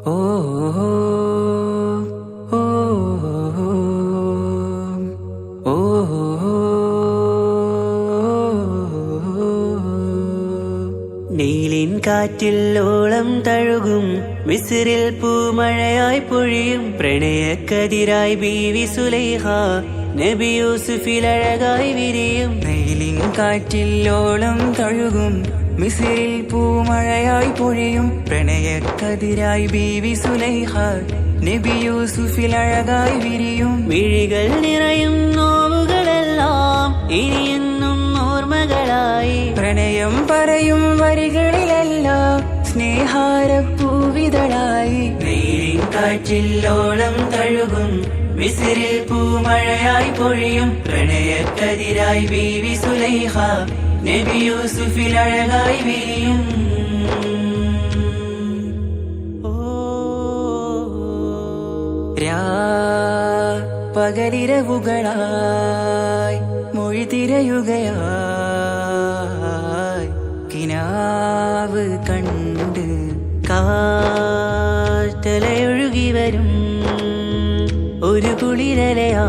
ഓ ഓ ഓ നീലിൻ കാറ്റിൽ ഓളം തഴുകും മിസ്രിൽ പൂമഴയായി പൊഴിയും പ്രണയക്കതിരായി ബീവി സുലൈഹ നബി യൂസുഫിൽ അഴകായി വിരിയും. നീലിൻ കാറ്റിൽ ഓളം തഴുകും മിസ്രിൽ പൂമഴയായി പൊഴിയും പ്രണയക്കതിരായി ബീവി സുലൈഹ നബി യൂസുഫിൽ അഴകായി വിരിയും. മിഴികൾ നിറയും നോവുകളെല്ലാം ഇനിയെന്നും ഓർമ്മകളായി പ്രണയം പറയും വരികളിലെല്ലാം സ്നേഹാരപ്പൂവിതളായി. നീലിൻ കാറ്റിൽ ഓളം തഴുകും മിസ്രിൽ പൂമഴയായി പൊഴിയും പ്രണയക്കതിരായി ബീവി സുലൈഹ നബി യൂസുഫിൽ അഴകായി വിരിയും. പകലിരവുകളായി മൊഴി തിരയുകയായി കിനാവ് കണ്ട് കാറ്റലയൊഴുകി വരും ഒരു കുളിരലയായി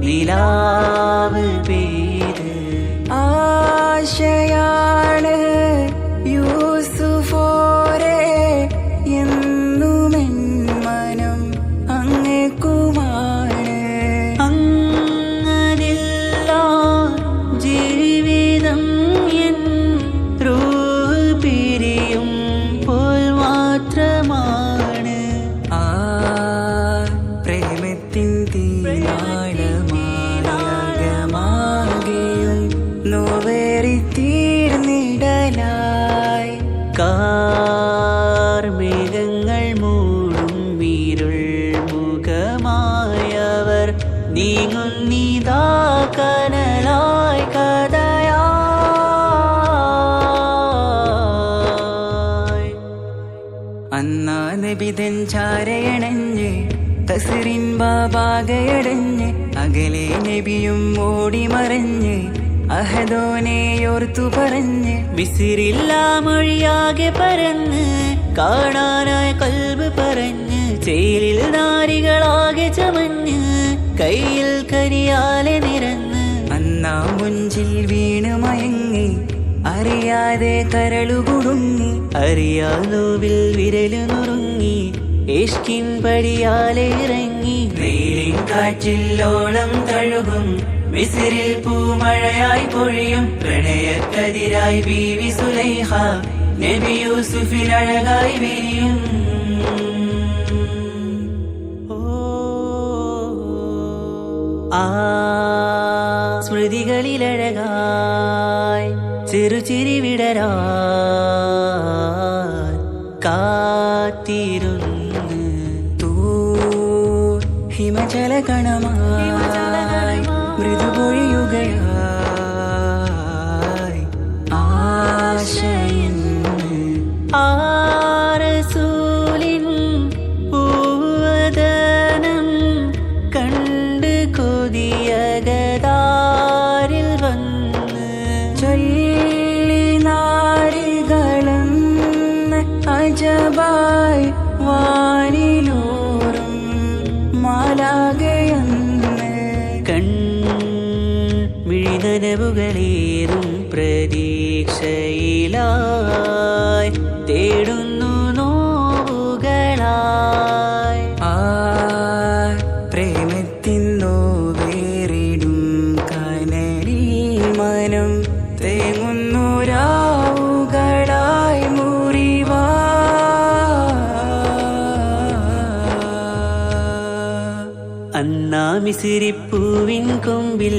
നിലാവ് പെയ്ത് ആശയാണ് യൂസുഫോരെ എന്നുമെൻ മനം അങ്ങേക്കുമാണ്. അങ്ങനില്ല ജീവിതം എൻ റൂഹ് പിരിയും പോൽ മാത്രമാണ്. ആ പ്രേമത്തിൻ തീനാളമാകെയും നോവേറി തീർന്നിടലായി. കാർമേഘങ്ങൾ മൂടും വീരുൾ മുഖമായവർ നീങ്ങുന്നിതാ കനലായി കഥയായി. അന്നാ നബിതൻ ചാരയണഞ്ഞ് കസറിൻ ബാബാകയടഞ്ഞ് അകലെ നബിയും ഓടി മറഞ്ഞ് അഹദോനെയോർത്തു പറഞ്ഞ് മിസ്രില്ലാ മൊഴിയാകെ പരന്ന് കാണാനായി കൽബ് പറഞ്ഞ് ചേലിൽ നാരികളാകെ ചമഞ്ഞ് കയ്യിൽ കരിയാലെ നിരന്ന് അന്നാ മുഞ്ചിൽ വീണ് മയങ്ങി അറിയാതെ കരളുകുടുങ്ങി അറിയാലോവിൽ വിരലു നുറുങ്ങി ഇഷ്കിൻ പടിയാലെ ഇറങ്ങി. നീലിൻ കാറ്റിൽ ഓളം തഴുകും മിസ്രിൽ പൂമഴയായി പൊഴിയും പ്രണയക്കതിരായി ബീവി സുലൈഹ നബി യൂസുഫിൽ അഴകായി വിരിയും. ആ സ്മൃതികളിലഴകായി ചെറുചിരി വിടരാൻ കാത്തിരുന്ന് ഹിമജല കണമായി മൃദുപൊഴിയുകയായി ആശയിൻ ആരസൂലിൻ പൂവദനം കണ്ട് കൊതിയകതാരിൽ വന്ന് ചൊല്ലി നാരികളെന്ന് അജബായി വാനിലൂറും മാലാകയെന്ന് മിഴിനനവുകളേറും പ്രതീക്ഷയിലായി തേടുന്നു നോവുകളായി. ആ പ്രേമത്തിൻ നോവേറിടും കനലിൽ മനം തേങ്ങുന്നു രാവുകളായി മുറിവാ. അന്നാ മിസിരിപ്പൂവിൻ കൊമ്പിൽ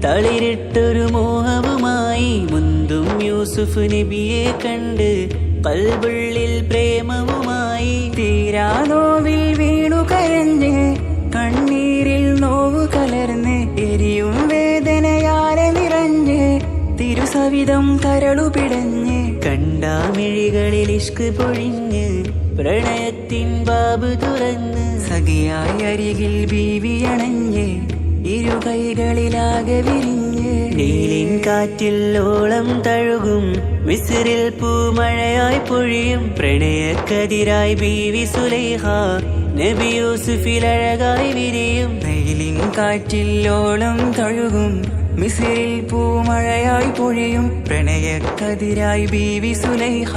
തളിരിട്ടൊരു മോഹവുമായി മുന്തും യൂസുഫ് നബിയെ കണ്ട് കൽബുള്ളിൽ പ്രേമവുമായി. തീരാനോവിൽ വീണു കരഞ്ഞ് കണ്ണീരിൽ നോവു കലർന്ന് എരിയും വേദനയാലെ നിറഞ്ഞ് തിരുസവിധം കരളു പിടഞ്ഞ് കണ്ടാമിഴികളിൽ ഇഷ്ക് പൊഴിഞ്ഞ് പ്രണയത്തിൻ ബാബ് തുറന്ന് സഖിയായി അരികിൽ ബീവി അണഞ്ഞ് ഇരുകൈകളിലാകെ വിരിഞ്ഞ് നീലിൻ കാറ്റിൽ ഓളം തഴുകും മിസ്രിൽ പൂമഴയായി പൊഴിയും പ്രണയക്കതിരായി ബീവി സുലൈഹ നബി യൂസുഫിൽ അഴകായി വിരിയും വെയിലിൻ കാറ്റില്ലോളം തഴുകും മിസ്രിൽ പൂമഴയായി പൊഴിയും പ്രണയക്കതിരായി ബീവി സുലൈഹ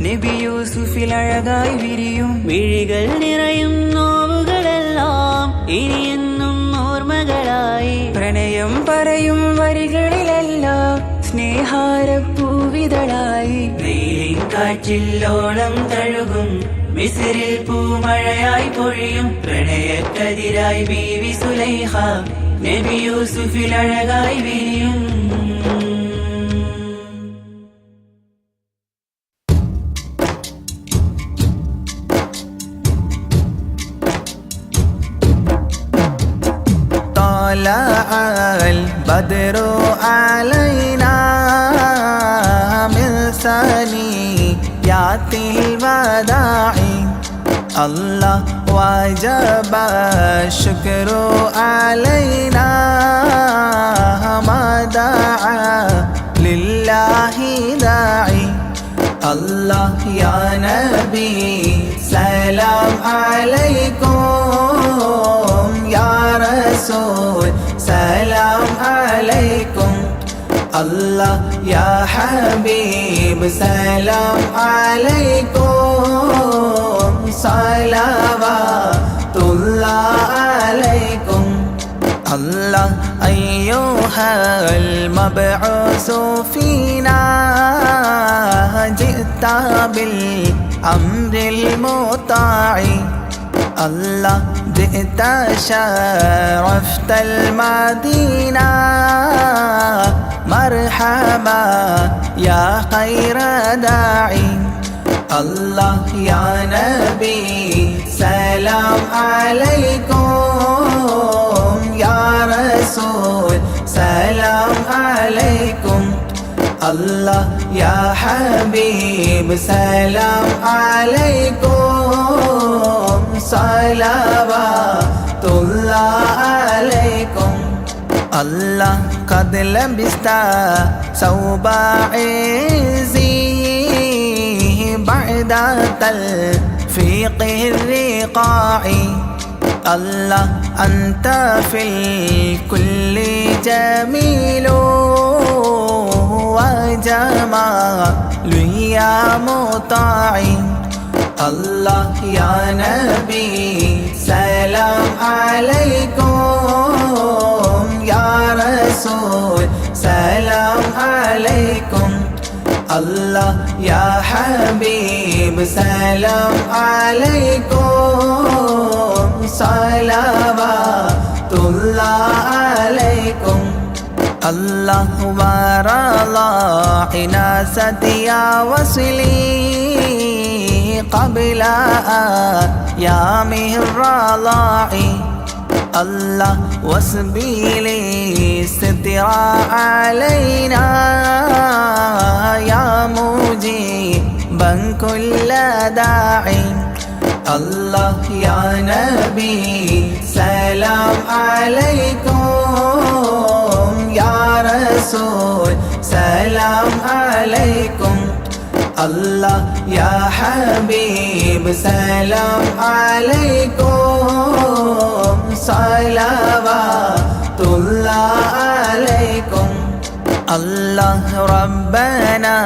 നബി യൂസുഫിൽ അഴകായി വിരിയും മിഴികൾ നിറയും നോവുകളെല്ലാം ഇനിയെന്നും ഓർമ്മകളായി പ്രണയം പറയും വരികളിലെല്ലാം സ്നേഹാരപ്പൂവിതളായി വെയിലിൻ കാറ്റില്ലോളം തഴുകും മിസ്രിൽ പൂമഴയായി പൊഴിയും പ്രണയക്കതിരായി ബീവി സുലൈഹ നബി യൂസുഫിൽ അഴകായി വിരിയും طلع البدر علينا من ثنيات الوداع الله وجب الشكر علينا ما دعا لله داعي الله يا نبي سلام عليكم يا رسول سلام عليكم الله يا حبيب سلام عليكم صلوات الله عليكم الله أيها المبعوث فينا جئت بالأمر المطاع الله جئت شرفت المدينة مرحبا يا خير داعي الله يا نبي سلام عليكم يا رسول سلام عليكم الله يا حبيب سلام عليكم صلوات الله عليكم الله قد لبست ثوب عزي بعد تلفيق الرقاع الله أنت في الكل جميل وجمال يا مطاع الله يا نبي سلام عليكم يا رسول سلام عليكم الله يا حبيب سلام عليكم صلوات الله عليكم الله ورضى حناست يا وصلي قبل أيامه الرضاع الله واسبيلي ستر علينا يا مجيبا كل داعي الله يا نبي سلام عليكم يا رسول سلام عليكم الله يا حبيب سلام عليكم صلوات الله عليكم الله ربنا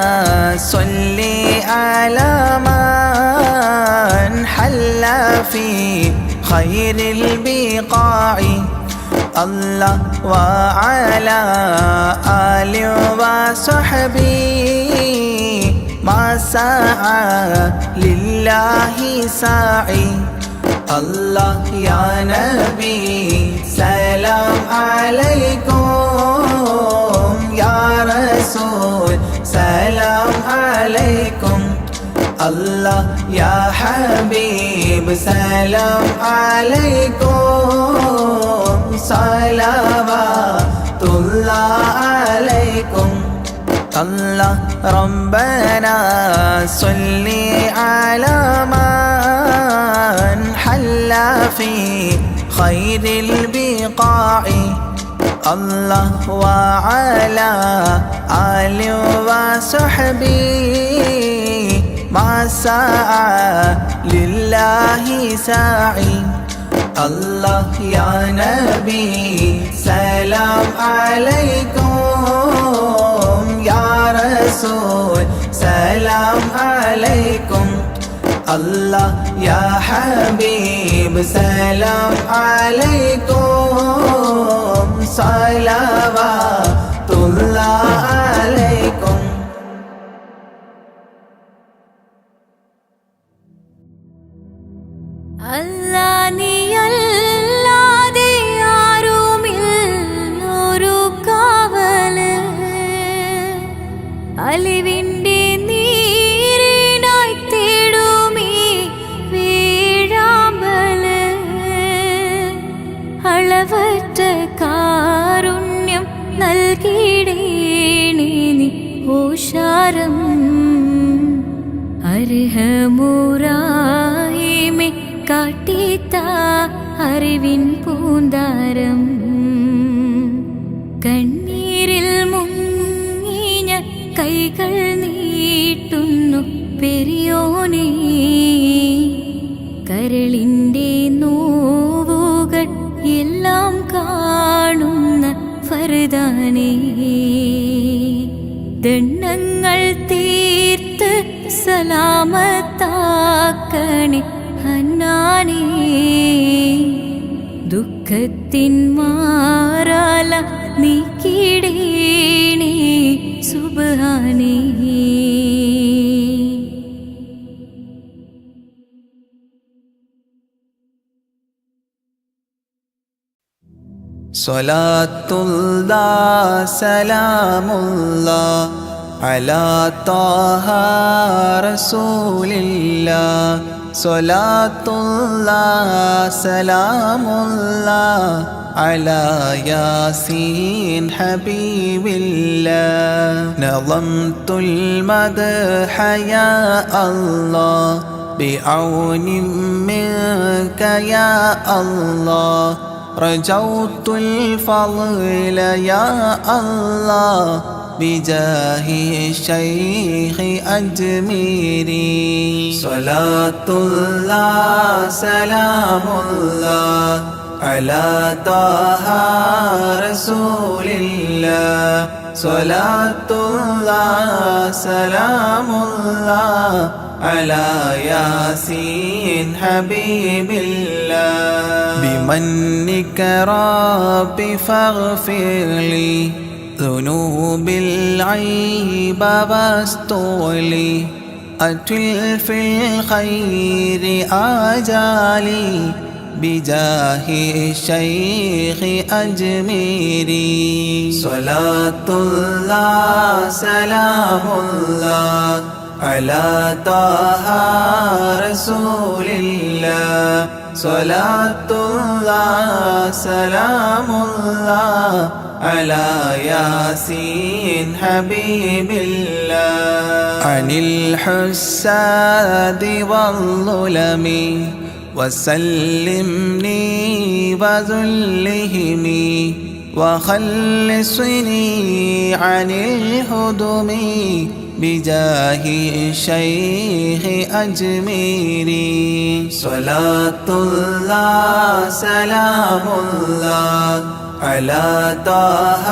صل على من حل في خير البقاع الله وعلى آله وصحبه ما سعى لله ساعي الله يا نبي سلام عليكم يا رسول سلام عليكم الله يا حبيب سلام عليكم صلوات الله عليكم الله ربنا صل على من حل في خير البقاع الله وعلى آل وصحبه ما سعى لله ساعي الله يا نبي سلام عليكم يا رسول سلام عليكم الله يا حبيب سلام عليكم صلوات الله عليكم അല്ലാ നീയല്ലാതെ ആരുമില്ലൊരു കാവല് അലിവിൻ്റെ നീരിനായി തേടുമീ വീഴാമ്പല് അളവറ്റ കാരുണ്യം നൽകിടേണേ നീ ഓശാരം അർഹമുറാഹിമേ കാട്ടിത്ത അറിവിൻ പൂന്താരം കണ്ണീരിൽ മുങ്ങിഞ്ഞ കൈകൾ നീട്ടുന്നു പെരിയോനേ കരളിൻ്റെ നോവുകൾ എല്ലാം കാണുന്ന ഫർദാനേ ദണ്ണങ്ങൾ തീർത്ത് സലാമത്താക്കണേ ഹന്നാനേ ദുഃഖത്തിൻ മാറാല നീക്കിടേണേ സുബ്ഹാനേ സ്വലാത്തുല്ലാഹ് സലാമുല്ലാഹ് അലാ ത്വാഹ റസൂലില്ലാഹ് സ്വലാത്തുല്ലാഹ് സലാമുല്ലാഹ് അലാ യാസീൻ ഹബീബില്ലാഹ് നളംതുൽ മദ്ഹ യാ അല്ലാഹ് ബിഔനി മിൻക യാ അല്ലാഹ് رجوت الفضل يا الله بجاه الشيخ أجميري صلاة الله سلام الله على طه رسول الله صلاة الله سلام الله على ياسين حبيب الله بمنك ربي فاغفر لي ذنوب العيب واستغلي أتل في الخير آجالي بجاه الشيخ أجميري صلاة الله سلام الله على طه رسول الله صلاة الله سلام الله على ياسين حبيب الله عن الحساد والظلم وسلمني وذلهم وخلصني عن الهدم بجاه الشيخ أجميري صلاة الله سلام الله على طه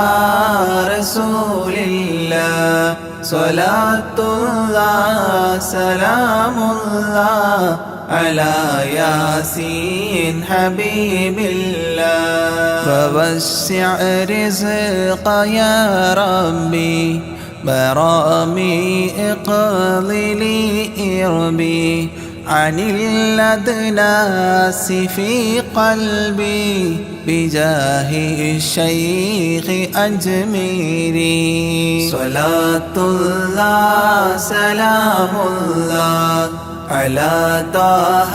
رسول الله صلاة الله سلام الله على ياسين حبيب الله فوسع رزق يا ربي برامي اقضي لي إربي عن الأدناس في قلبي بجاه الشيخ أجميري صلاة الله سلام الله على طه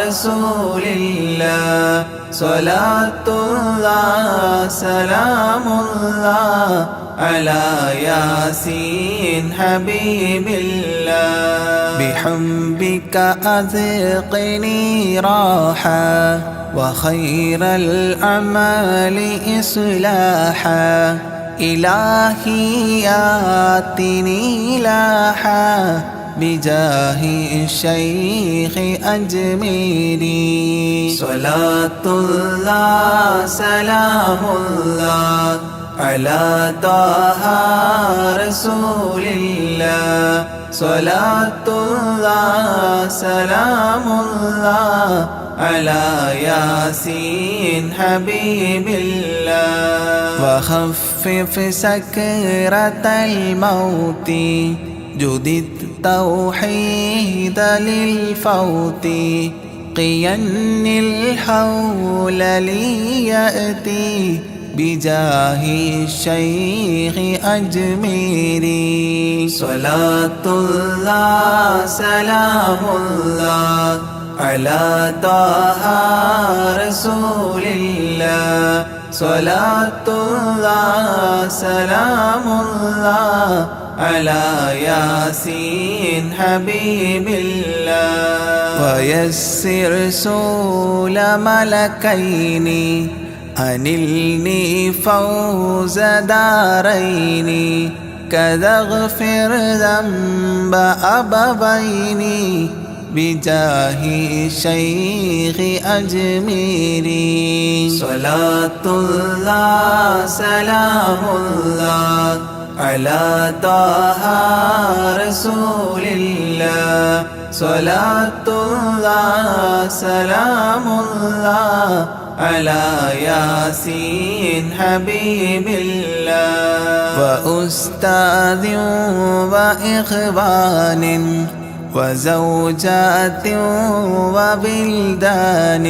رسول الله صلاة الله سلام الله على ياسين حبيب الله بحبك أذقني راحة وخير الأعمال إصلاحا إلهي آتني لاحا بجاه الشيخ أجميري صلاة الله سلام الله على طه رسول الله صلاة الله سلام الله على ياسين حبيب الله وخفف سكرة الموت جدد التوحيد للفوت قين الحول ليأتي بجاه الشيخ أجميري صلاة الله سلام الله على طه رسول الله صلاة الله سلام الله على ياسين حبيب الله ويسر سول ملكين أنلني فوز دارين كذا اغفر ذنب أبوين بجاه الشيخ أجميري صلاة الله سلام الله على طه رسول الله صلاة الله سلام الله على ياسين حبيب الله وأستاذ وإخوان وزوجات وبلدان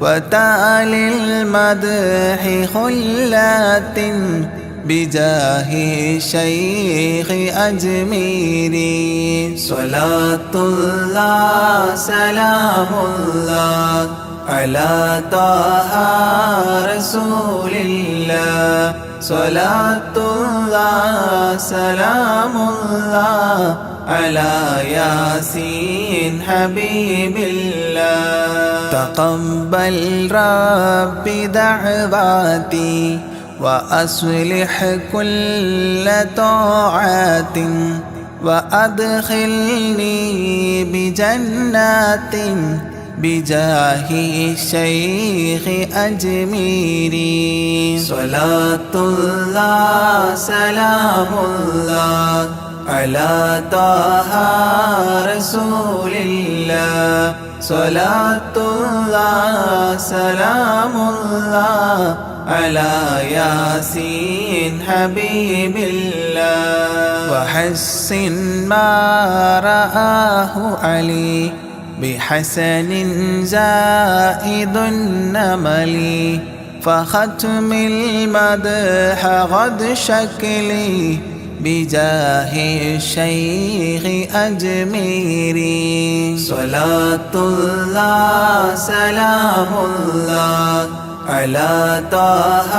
وتالي المدح خلات بجاه الشيخ أجميري صلاة الله سلام الله على طه رسول الله صلاة الله سلام الله على ياسين حبيب الله تقبل رب دعواتي وأصلح كل طاعات وأدخلني بجنات بجاه الشيخ أجميري صلاة الله سلام الله على طه رسول الله صلاة الله سلام الله على ياسين حبيب الله وحسن ما رآه علي بحسن زائد النمل فختم المدح غد شكلي بجاه الشيخ أجميري صلاة الله سلام الله على طه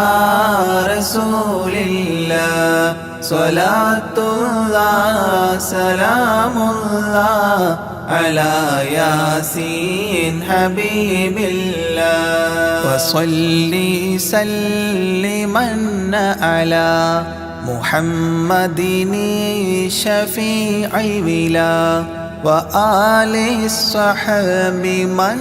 رسول الله صلاة الله سلام الله على ياسين حبيب الله وصلي سلما على محمد شفيع بلا وآل الصحب من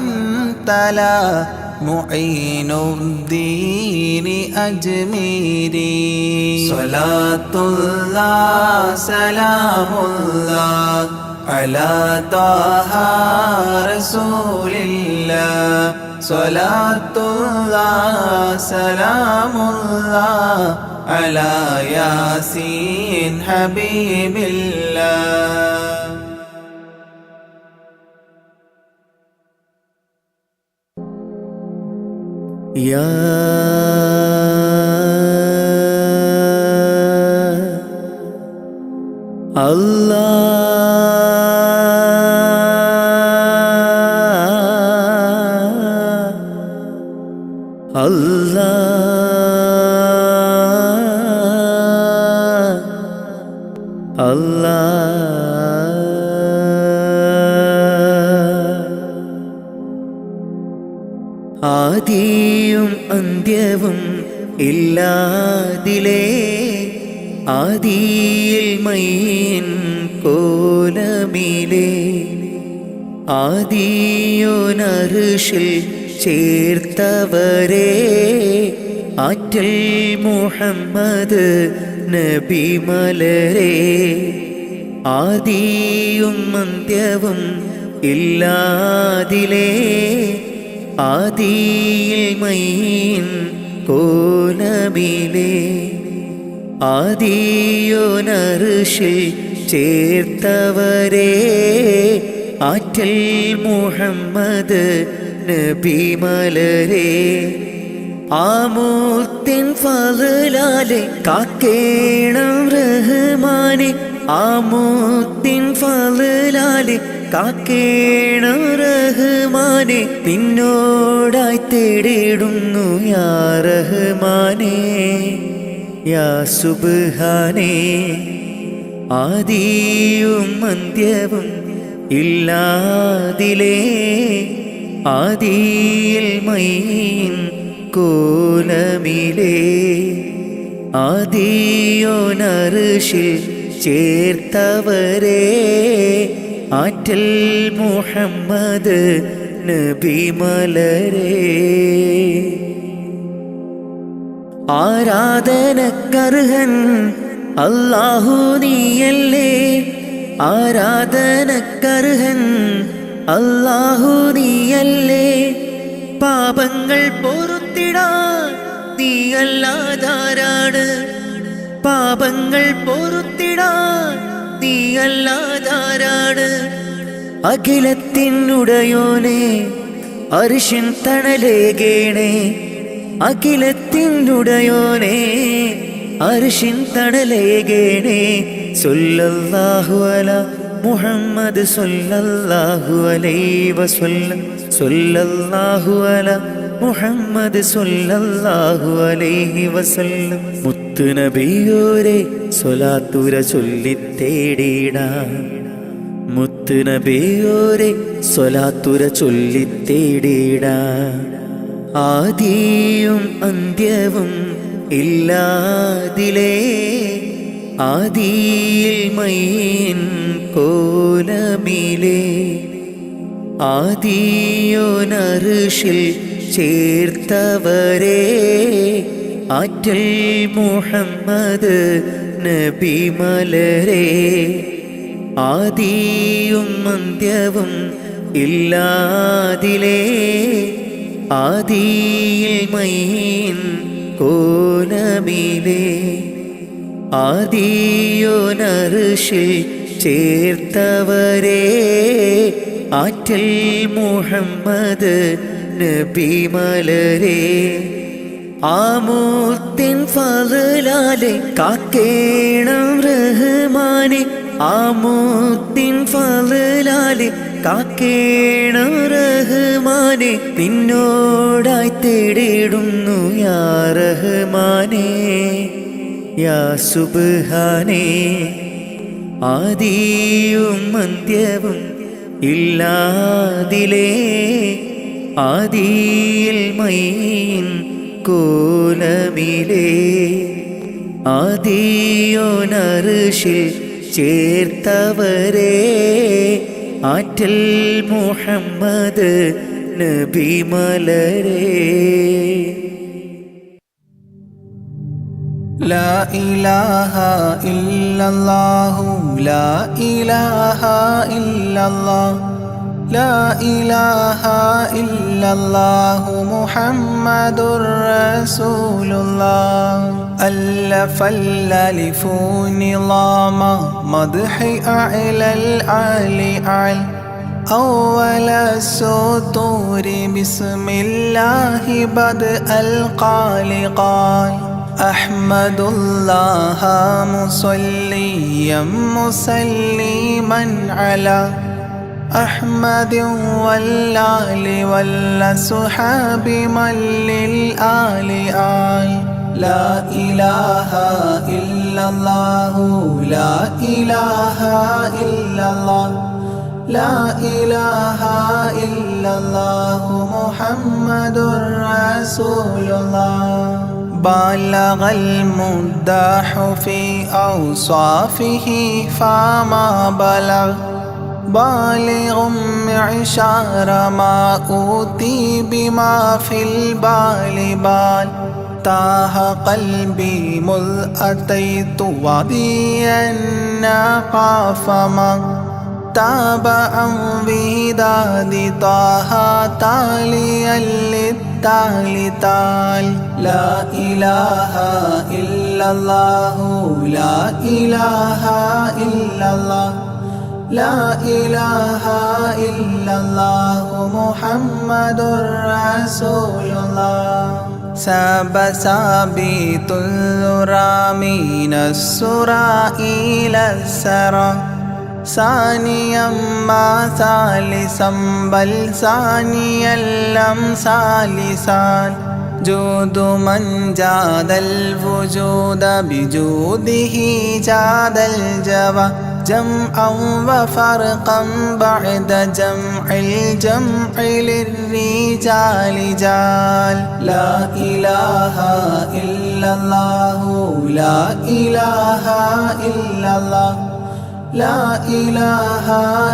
تلا معين الدين أجميري صلاة الله سلام الله على طه رسول الله صلاة الله سلام الله على ياسين حبيب الله يا ആദിയും അന്ത്യവും ഇല്ലാതിലേ ആദിയിൽ മൈൻ കോലമിലേ ആദിയോനർഷിൽ ചേർത്തവരെ ആറ്റൽ മുഹമ്മദ് നബി മലരെ ആദിയും അന്ത്യവും ഇല്ലാതിലേ ആദിയിൽ മൈൻ കോലമിലേ ആദിയോനർഷിൽ ചേർത്തവരെ ആറ്റൽ മുഹമ്മദ് നബി മലരെ ആമൂർത്തിൻ ഫളലാലെ കാക്കേണം റഹ്മാനെ ആമൂർത്തിൻ ഫളലാലെ കാക്കേണം റഹ്മാനെ നിന്നോടായി തേടിടുന്നു യാ റഹ്മാനെ യാ സുബ്ഹാനേ ആദിയും അന്ത്യവും ഇല്ലാതിലേ ആദിയിൽ മൈൻ കോലമിലേ ആദിയോനർഷിൽ ചേർത്തവരെ ആറ്റൽ മുഹമ്മദ് നബി മലരെ ആരാധനക്കർഹൻ അല്ലാഹു നീയല്ലേ ആരാധനക്കർഹൻ അല്ലാഹു നീയല്ലേ പാപങ്ങൾ പൊറുത്തിടാൻ നീയല്ലാതാരാണ് പാപങ്ങൾ പൊറുത്തിടാൻ നീയല്ലാതാരാണ് അഖിലത്തിനുടയോനെ അർശിൻ തണലേകേണേ അഖിലത്തിനുടയോനെ അർശിൻ തണലേകേണേ സല്ലല്ലാഹു അലാ മുഹമ്മദ് സല്ലല്ലാഹു അലൈഹി വസല്ലം സല്ലല്ലാഹു അലാ മുഹമ്മദ് സല്ലല്ലാഹു അലൈഹി വസല്ലം മുത്ത് നബിയോരെ സ്വലാത്തുര ചൊല്ലിത്തേടിടാം മുത്ത് നബിയോരെ സ്വലാത്തുര ചൊല്ലിത്തേടിടാം ആദിയും അന്ത്യവും ഇല്ലാതിലേ ആദിയിൽ മൈൻ കോലമിലേ ആദിയോനർഷിൽ ചേർത്തവരെ ആറ്റൽ മുഹമ്മദ് നബി മലരെ ആദിയും അന്ത്യവും ഇല്ലാതിലേ ആദിയിൽ മൈൻ കോലമിലേ ആദിയോനർഷിൽ ചേർത്തവരെ ആറ്റൽ മുഹമ്മദ് നബി മലരെ ആമൂർത്തിൻ ഫളലാലെ കാക്കേണം റഹ്മാനെ ആമൂർത്തിൻ ഫളലാലെ കാക്കേണം റഹ്മാനെ നിന്നോടായി തേടിടുന്നു യാ റഹ്മാനെ യാ സുബ്ഹാനേ ആദിയും അന്ത്യവും ഇല്ലാതിലേ ആദിയിൽ മൈൻ കോലമിലേ ആദിയോനർഷിൽ ചേർത്തവരെ ആറ്റൽ മുഹമ്മദ് നബി മലരെ لا إله إلا الله لا إله إلا الله لا إله إلا الله محمد رسول الله ألف الألف نظام مدح أعلى العلي أعلى أول السطور بسم الله بدء القال أحمد الله مصليا مسلما على أحمد والآل والصحاب من للآل آل لا إله إلا الله لا إله إلا الله لا إله إلا الله محمد رسول الله بلغ المداح في أوصافه فما بلغ بالغ معشار ما أوتي بما في البال بال تاه قلبي مذ أتيت واديا قاف ما تاب عن وداد طه تاليا للتالي تال لا إله إلا الله لا إله إلا الله لا إله إلا الله محمد رسول الله ساب سابيت الذرى من السرى إلى السرى ثانيا ما ثالثا بل ثانيا لم ثالثان جود من جاد الوجود بجوده جاد الجوى جمعا وفرقا بعد جمع الجمع للرجال جال لا إله إلا الله لا إله إلا الله لا إله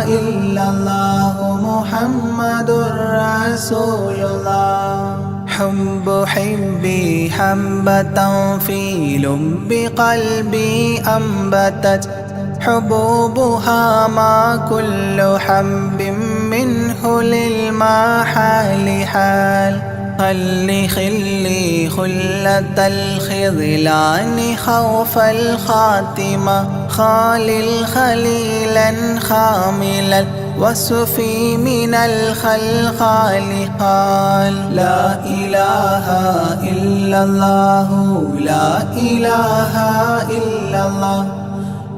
إلا الله محمد رسول الله حب حبي حبة في لب قلبي أنبتت حبوبها ما كل حب منه للمحال حال خلي خلة الخذلان خوف الخاتمة خالل خليلا خاملا وصفي من الخلقال قال لا إله إلا الله لا إله إلا الله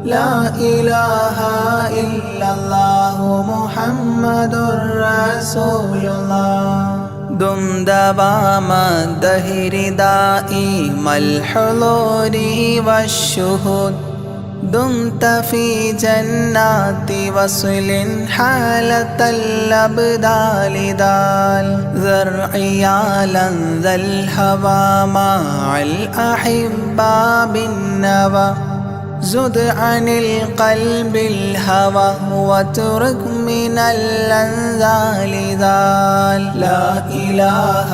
لا إله إلا الله محمد رسول الله دم دوام الدهر دائم الحضور والشهود دمت في جنات وصل حالة الأبدال دال ذرعيالا ذا الهوى مع الأحبة بالنوى زد عن القلب الهوى واترك من الأنذال ذال لا إله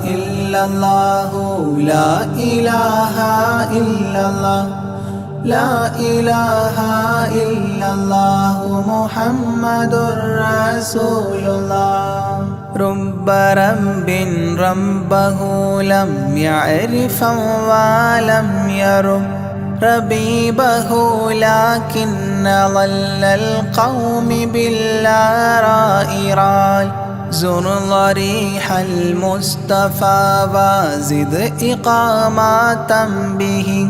إلا الله لا إله إلا الله لا إله إلا الله محمد رسول الله رب رب ربه لم يعرف ولم يرب ربيبه لكن ظل القوم بالآراء رال زر ضريح المصطفى وزد إقامة به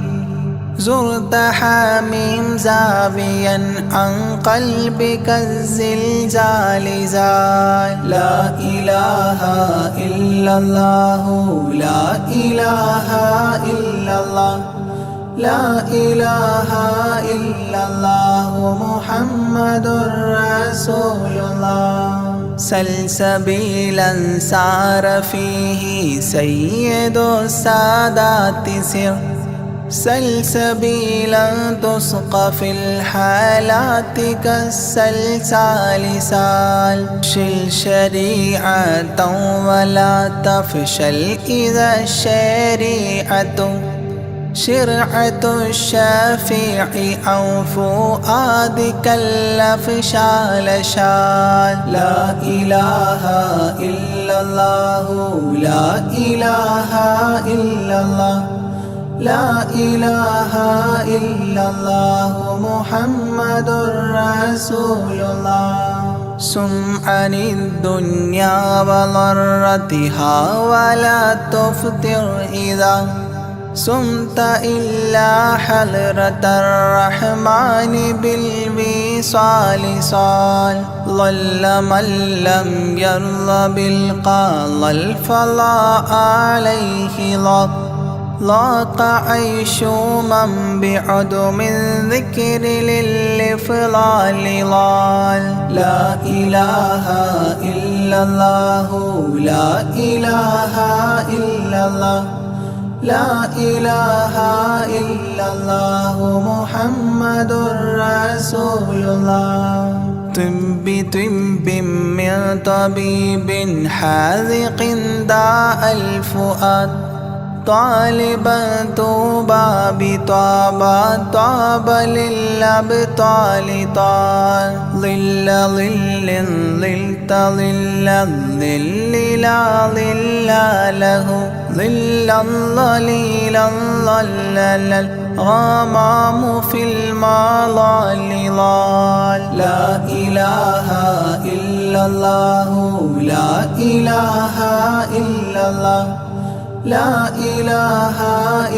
زرت حميم زاويا عن قلبك الزلزال زال لا إله إلا الله لا إله إلا الله لا إله إلا الله محمد رسول الله سلسبيلا سار فيه سيد السادات سر سلسبيلا تسقى في الحالات كالسلسال سال شل شريعة ولا تفشل إذا الشريعة شرعة الشافع أو فؤادك الأفشال شال لا إله إلا الله لا إله إلا الله لا إله إلا الله محمد رسول الله سم عن الدنيا وضرتها ولا تفطر إذا سمت إلا حضرة الرحمن بالوصال صال ظل من لم يرضى بالقضاء الفضاء عليه ضغط ضاق عيش من بعدم الذكر للإفضال ضال. لا إله إلا الله لا إله إلا الله لا إله إلا الله محمد رسول الله. طب من طبيب حاذق داء الفؤاد طالبا طوبى بطابى طاب للأبطال طال. ظل ظل ظلت ظل الظل لا ظل له ظلا ظليلا ظلل الغمام في المظال ضال. لا إله إلا الله لا إله إلا الله لا إله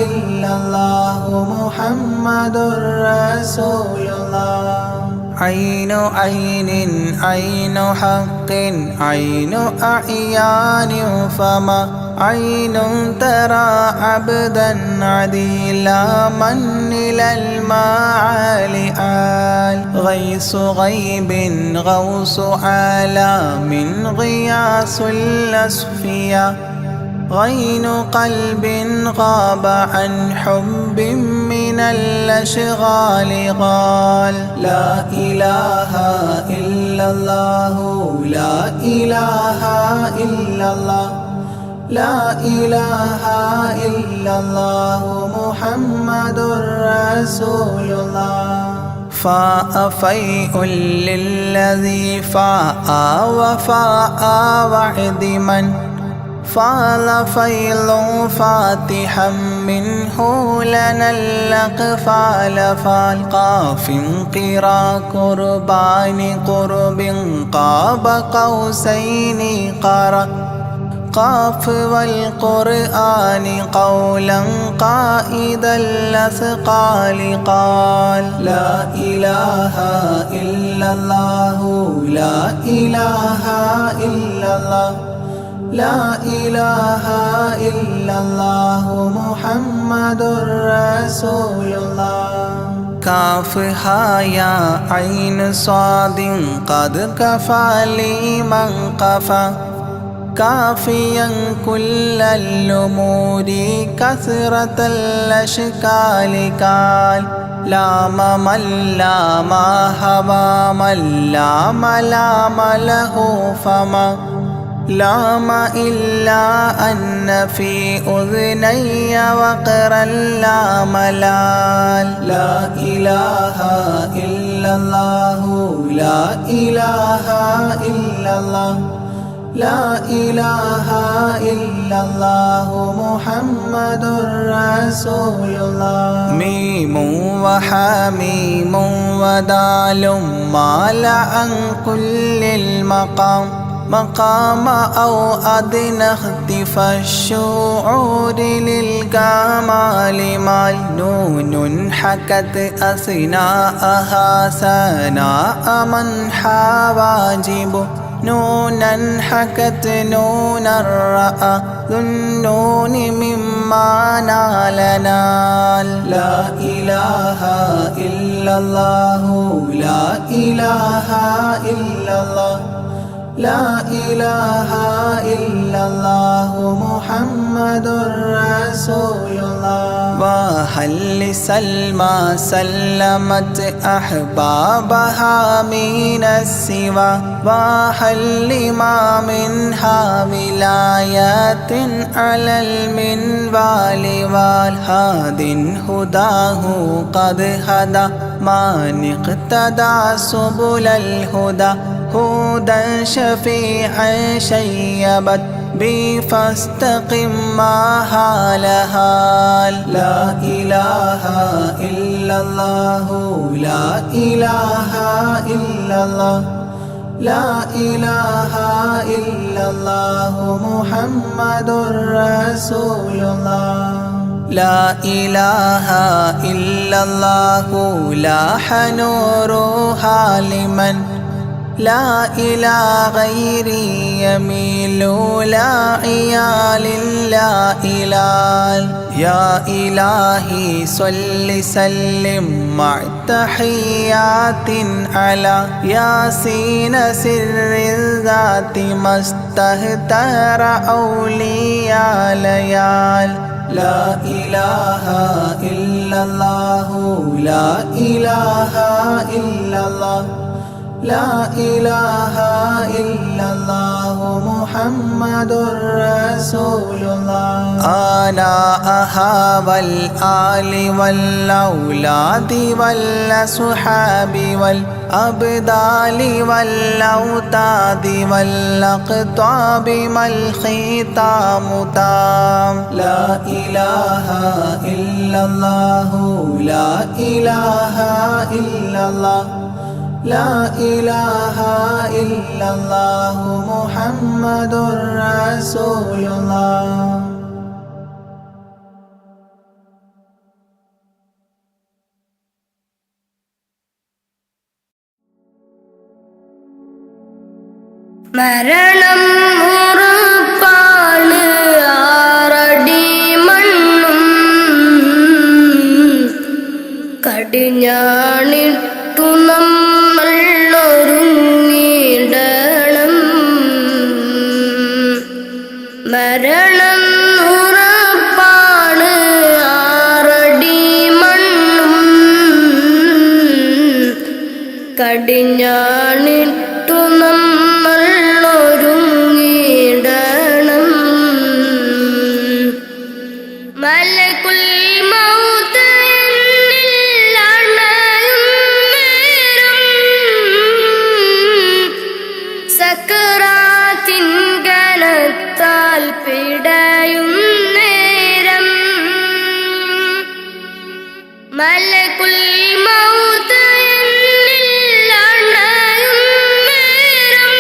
إلا الله محمد رسول الله. عين عين عين حق عين أعيان فما عين ترى عبدا عديلا من إلى المعالي آل. غيث غيب غوث عالم غياث الأصفياء غين قلب غاب عن حب من الأشغال قال. لا إله إلا الله لا إله إلا الله لا إله إلا الله محمد رسول الله. فاء فيء للذي فاء وفاء وعد من فاض فيض فاتحا منه لنا الأقفال فالقاف قرا قربان قرب قاب قوسين قرا قاف والقرآن قولا قائد الأثقال قال. لا إله إلا الله لا إله إلا الله لا إله إلا الله محمد رسول الله. كاف يا عين صاد قد كفى لي من قفى كافيا كل الأمور كثرة الأشكال قال. لام من لام هوى من لام لام له فما لام إلا أن في أذني وقرا لا ملال. لا إله إلا الله لا إله إلا الله لا إله إلا الله محمد رسول الله. ميم وحميم ودال مال عن كل المقام مقام أو أدنى اختفى الشعور للكمال مال. نون حكت أثناءها ثناء من حواجب نونا حكت نونا رأى ذو النون مما نال نال. لا إله إلا الله لا إله إلا الله لا إله إلا الله محمد رسول الله. وهل لسلمى سلمت أحبابها من السوى وهل لما منها ولايات على المنوال والهاد هداه قد هدى من اقتدى سبل الهدى هدى شفيعا شيبت بي فاستقم ما هالها. لا إله إلا الله لا إله إلا الله لا إله إلا الله محمد رسول الله. لا إله إلا الله لاح نورها لمن لا إلى غيري يميل لا عيال لا إلال يا إلهي صل سلم مع تحيات على ياسين سر الذات ما استهتر أولياء ليال لا إله إلا الله لا إله إلا الله لا إله إلا الله محمد رسول الله آناءها والآل والأولاد والأصحاب والأبدال والأوتاد والأقطاب ما الختام تام لا إله إلا الله لا إله إلا الله لا إله إلا الله محمد رسول الله മരണം ഉറപ്പാണ് ആറടി മണ്ണും കടിഞ്ഞാണിട്ടു നമ്മൾ ഒരുങ്ങിടണം മരണം ഉറപ്പാണ് ആറടി മണ്ണും കടിഞ്ഞാണിട്ടു നമ്മൾ ഒരുങ്ങിടണം മലക്കുൽ മൗത്ത് എന്നിൽ അണയും നേരം സക്കറാത്തിൻ ഗണത്താൽ പിടയും നേരം മലക്കുൽ മൗത്ത് എന്നിൽ അണയും നേരം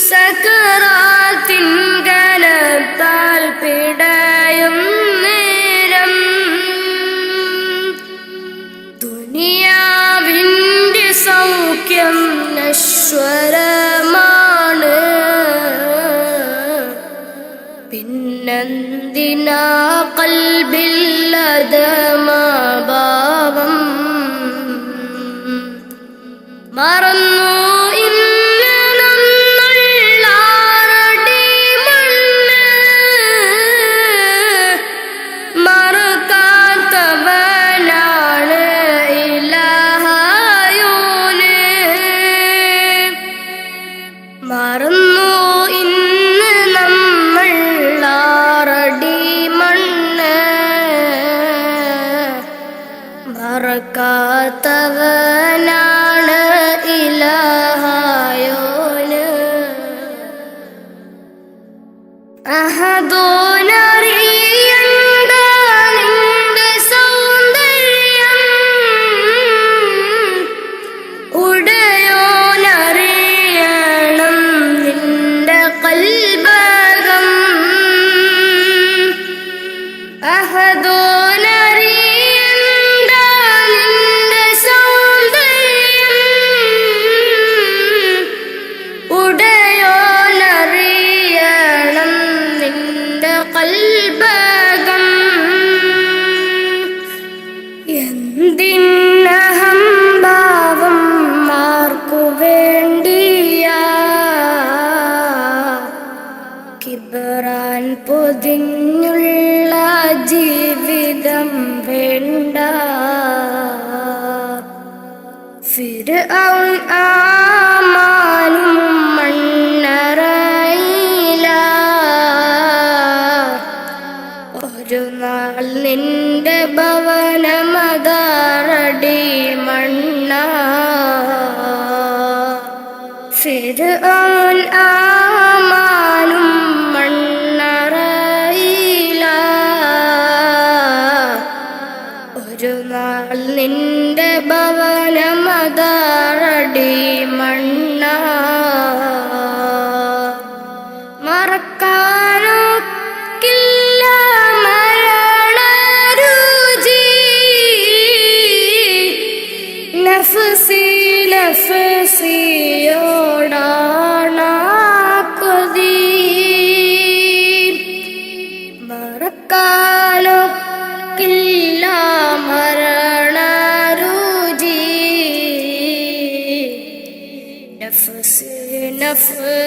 സക്കറാത്തിൻ ഗണത്താൽ പിടയും നേരം ദുനിയാവിൻ്റെ സൗഖ്യം നശ്വരമാണ് പിന്നെന്തിനാ കൽബില്ലതമാഭാവം മറന്നു ഇന്ന് നമ്മൾ ആറടി മണ്ണ് മറക്കാത്തവനാണ് ഇലാഹായോന് മറന്നു ഇന്ന് നമ്മൾ ആറടി മണ്ണ് മറക്കാത്തവനാണ് ഇലാഹായോന് അഹദോനറിയണ്ട നിന്റെ സൗന്ദര്യം ഉടയോനറിയണം നിന്റെ കൽബകം അഹദോനറിയണ്ട നിന്റെ സൗന്ദര്യം ഉടയോനറിയണം നിന്റെ കൽബകം എന്തിനഹംഭാവം ആർക്കു വേണ്ടിയാ കിബറാൻ പൊതിഞ്ഞുള്ള ജീവിതം വേണ്ട ഫിർഔൻ ആമാനും മണ്ണറയില ഒരു നാൾ നിന്റെ ഭവനമതാറടി മണ്ണ ഫിർഔൻ ആമാനും മണ്ണറയില ഒരു നാൾ നിന്റെ ഭവനമതാറടി മണ്ണ മറക്കാനൊക്കില്ല മരണരുചി നഫ്സി നഫ്സിയോടാണ കൊതി നഫ്സിയോടാണ്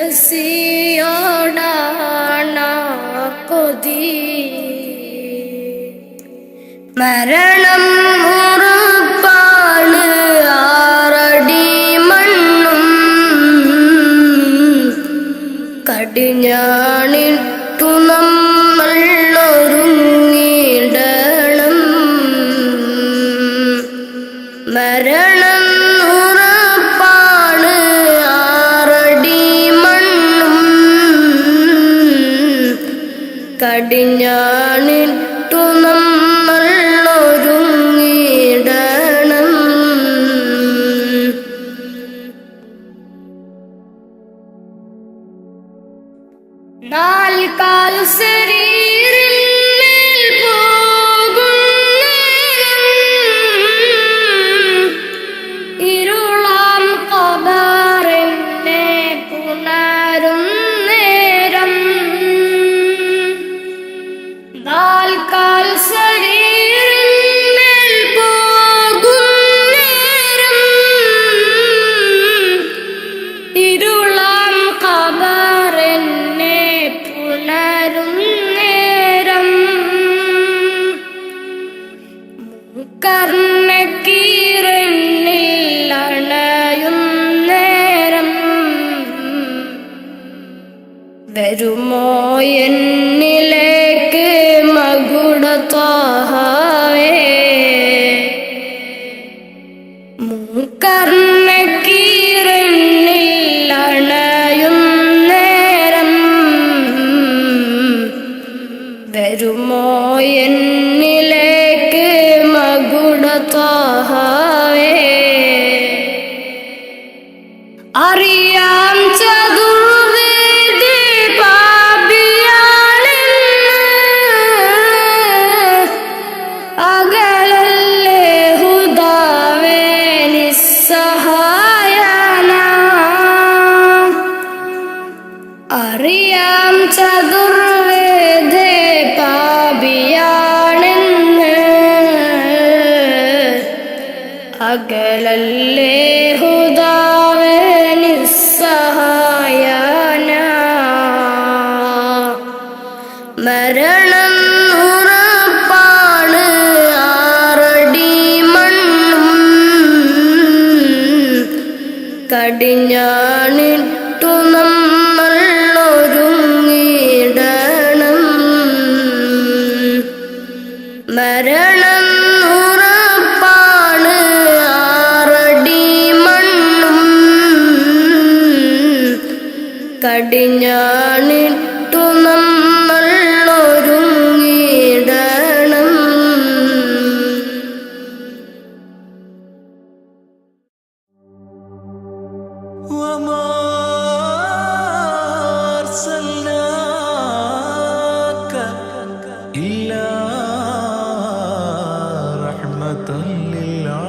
കൊതി. മരണം ഉറപ്പാണ്, ആറടി മണ്ണും കടിഞ്ഞാണിട്ടു നമ്മൾ ഒരുങ്ങിടണം. മരണം ഉറപ്പാണ്, ആറടി മണ്ണും കടിഞ്ഞാണിട്ടു നമ്മൾ ഒരുങ്ങിടണം. നാൽക്കാൽ ശരീരിന്മേൽ പോകും ഇരുളാം ഖബറിനെ പുണരും നേരം. നാൽക്കാൽ ശരീരിന്മേൽ പോകും നേരം ഇരുളാം ഖബറിനെ പുണരും നേരം. കർണക്കീറിനിൽ അണയും നേരം വരുമോ എന്നിലേക്ക് മകുടത്താഹവേ. കർണക്കീറിനിൽ അണയും നേരം വരുമോ എന്നിലേക്ക് മകുടത്താഹവേ. അറിയാം ചതുർവേദി പാപിയാണെന്ന്, അകലല്ലേ ഹുദാവേ നിസ്സഹായന. അറിയാം ചതുർവേദി പാപിയാണെന്ന്, അകലല്ലേ ഹുദാവേ നിസ്സഹായന. മരണം ഉറപ്പാണ്, ആറടി മണ്ണും കടിഞ്ഞാണിട്ടു നമ്മൾ ഒരുങ്ങിടണം. മരണം ഉറപ്പാണ്, ആറടി മണ്ണും കടിഞ്ഞാണിട്ടു നമ്മൾ ഒരുങ്ങിടണം. وما أرسلناك إلا رحمة للعالمين.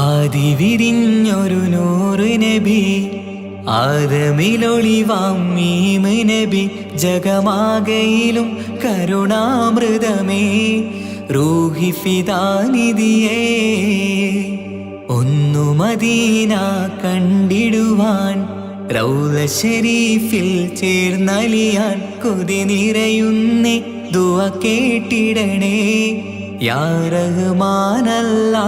ആദി വിരിഞ്ഞൊരു നൂറ് നബി, ആദമിലൊളിവാം മീമ് നബി, ജഗമാകയിലും കരുണാമൃതമേ റൂഹി ഫിദാനിധിയേ. ഒന്നു മദീന കണ്ടിടുവാൻ, റൗള ശരീഫിൽ ചേർന്നലിയാൻ കൊതി നിറയുന്നേ ദുആ കേട്ടിടണേ യാ റഹ്മാനല്ലാഹ്.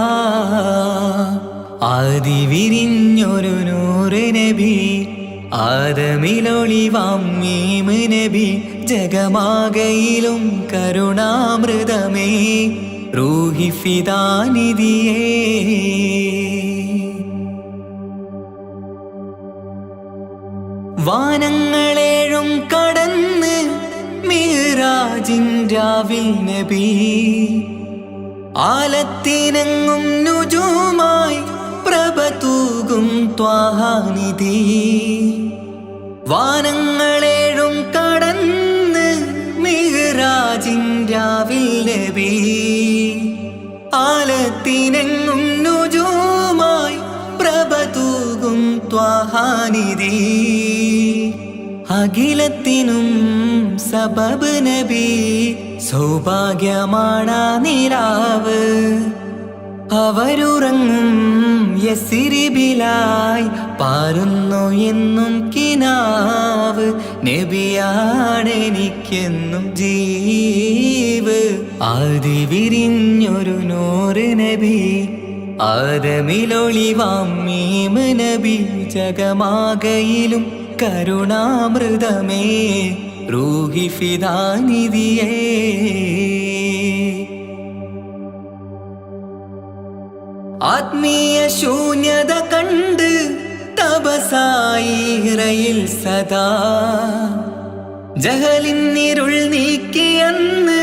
ആദി വിരിഞ്ഞൊരു നൂറ് നബി, ആദമിലൊളിവാം മീമ് നബി, ജഗമാകയിലും കരുണാമൃതമേ റൂഹി ഫിദാനിധിയേ. വാനങ്ങളേഴും കടന്ന് മിഹ്റാജിൻ രാവിൽ നബി, ആലത്തിനെങ്ങും നുജൂമായി പ്രഭ തൂകും ത്വാഹാനിധി. വാനങ്ങളേഴും കടന്ന് മിഹ്റാജിൻ രാവിൽ നബി, ആലത്തിനെങ്ങും നുജൂമായി പ്രഭ തൂകും ത്വാഹാനിധി. അഖിലത്തിനും സബബ് നബി, സൗഭാഗ്യമാണ നിലാവ്. അവരുറങ്ങും യസിരിബിലായി പാരുന്നു എന്നും കിനാവ് നബിയാണെനിക്കെന്നും ജീവ് ആദി വിരിഞ്ഞൊരു നൂറ് നബി ആദമിലൊളിവാം മീമ് നബി ജഗമാകയിലും കരുണാമൃതമേ റൂഹി ഫിദാനിധിയേ ആത്മീയ ശൂന്യത കണ്ട് തപസായി ഇറയിൽ സദാ ജഹലിന്നിരുൾ നീക്കിയന്ന്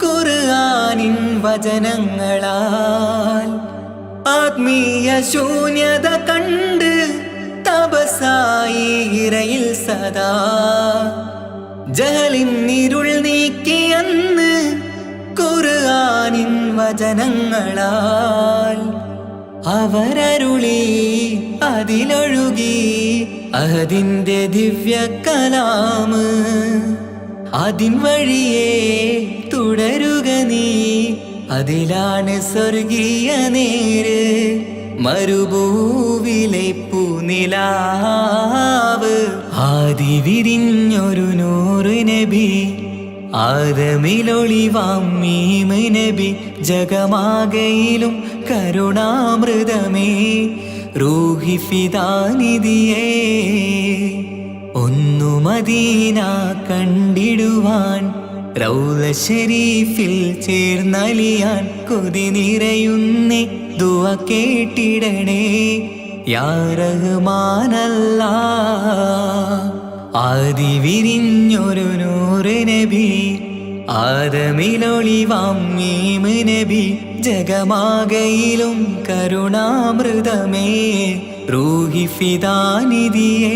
ഖുർആനിൻ വചനങ്ങളാൽ ആത്മീയ ശൂന്യത കണ്ട് തപസായി ഇറയിൽ സദാ ജഹലിന്നിരുൾ നീക്കിയന്ന് ഖുർആനിൻ വചനങ്ങളാൽ അവരരുളി അതിലൊഴുകി അതിൻ്റെ ദിവ്യ കലാമ് അതിൻ വഴിയേ തുടരുക നീ അതിലാണ് സ്വർഗീയ നേര് മരുഭൂവിലെ പൂനിലാവ് ആദി വിരിഞ്ഞൊരു നൂറ് നബി ആദമിലൊളിവാം മീമ് നബി ജഗമാകയിലും കരുണാമൃതമേ റൂഹി ഫിദാനിധിയേ ഒന്നു മദീന കണ്ടിടുവാൻ റൗള ശരീഫിൽ ചേർന്നലിയാൻ കൊതി നിറയുന്നേ ദുആ കേട്ടിടണേ യാ റഹ്മാനല്ലാഹ് ആദി വിരിഞ്ഞൊരു നൂറ് നബി ആദമിലൊളിവാം മീമ് നബി ജഗമാകയിലും കരുണാമൃതമേ റൂഹി ഫിദാനിധിയേ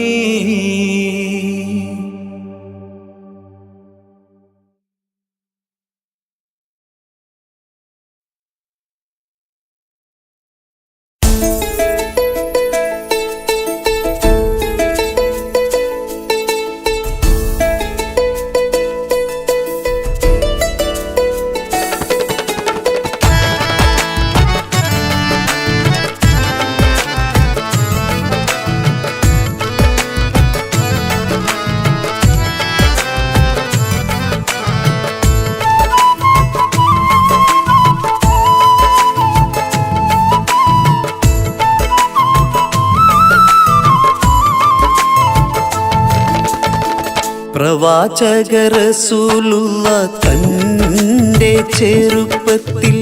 പ്രവാചക റസൂലുള്ള തൻ്റെ ചെറുപ്പത്തിൽ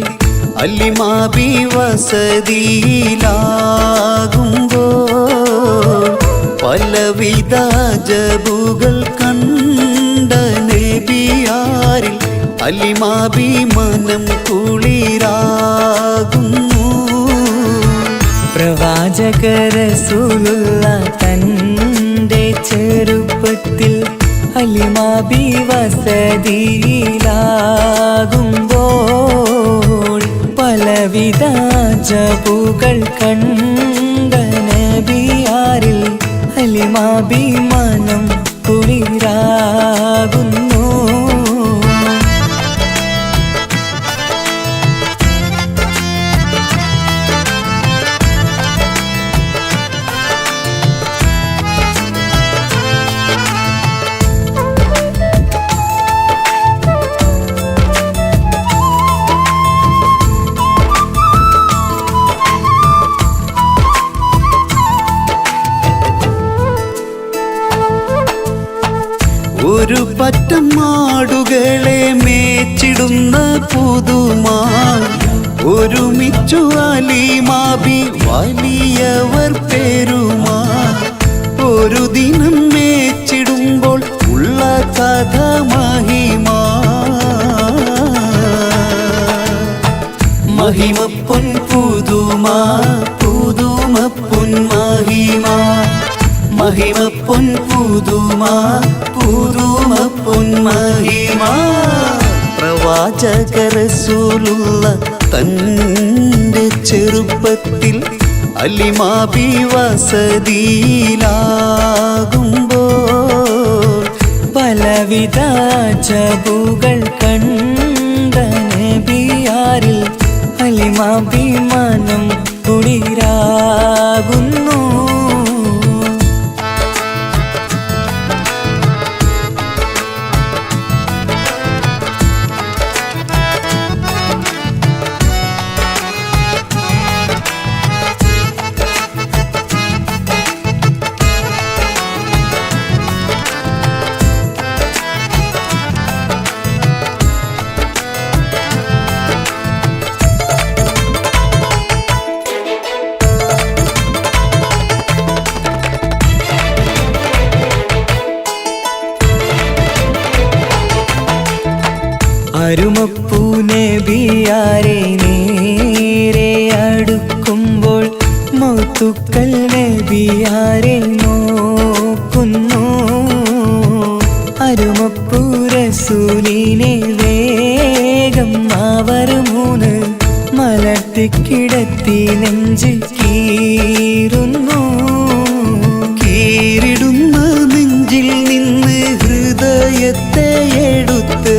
അലിമാബി വസതിയിലാകുമ്പോൾ പലവിധ ജബുകൾ കണ്ട നബിയാരിൽ അലിമാബി മനം കുളിരാകുന്നു. പ്രവാചക റസൂലുള്ള തൻ്റെ ചെറുപ്പത്തിൽ അലിമാബി വസതിയിലാകുമ്പോൾ പലവിധ ജബുകൾ കണ്ട നബിയാരിൽ അലിമാബി മനം കുളിരാകുന്നു. ഒരു പറ്റം മാടുകളെ മേച്ചിടുന്ന പുതുമാ ഒരുമിച്ചു അലിമാബി വലിയവർ പെരുമാ ഒരു ദിനം മേച്ചിടുമ്പോൾ ഉള്ള കഥ മഹിമാ മഹിമപ്പൊൻ പുതുമാ പുതുമപ്പൊൻ മഹിമാ മഹിമപ്പൊൻ പുതുമാ പുതുമപ്പൊൻ മഹിമാ. പ്രവാചക റസൂലുള്ള തൻ്റെ ചെറുപ്പത്തിൽ അലിമാബി വസതിയിലാകുമ്പോൾ പലവിധ ജബുകൾ കണ്ട നബിയാരിൽ അലിമാഭിമാനം കുളിരാകുന്നു. അരുമപ്പൂ നബിയാരെ നേരെ അടുക്കുമ്പോൾ മൗത്തുക്കൾ നബിയാരെ നോക്കുന്നു. അരുമപ്പൂ റസൂലിനെ വേഗം അവർ മൂന്ന് മലർത്തിക്കിടത്തി നെഞ്ച് കീറുന്നു. കീറിടുന്ന നെഞ്ചിൽ നിന്ന് ഹൃദയത്തെ എടുത്ത്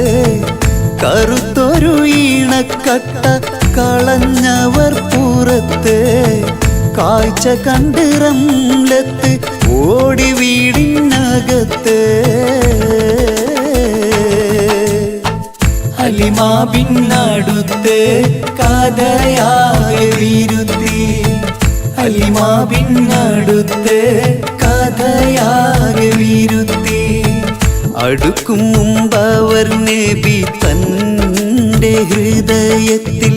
കറുത്തൊരു ഈണക്കട്ട കളഞ്ഞവർ പുറത്ത്. കാഴ്ച കണ്ട് റംലത്ത് ഓടി വീടിനകത്ത്. അലിമാബിന്നടുത്ത് കഥയാകെ വിരുത്തി. അലിമാബിന്നടുത്ത് കഥയാകെ വിരുത്തി. അടുക്കും മുമ്പവർ നബി തൻ്റെ ഹൃദയത്തിൽ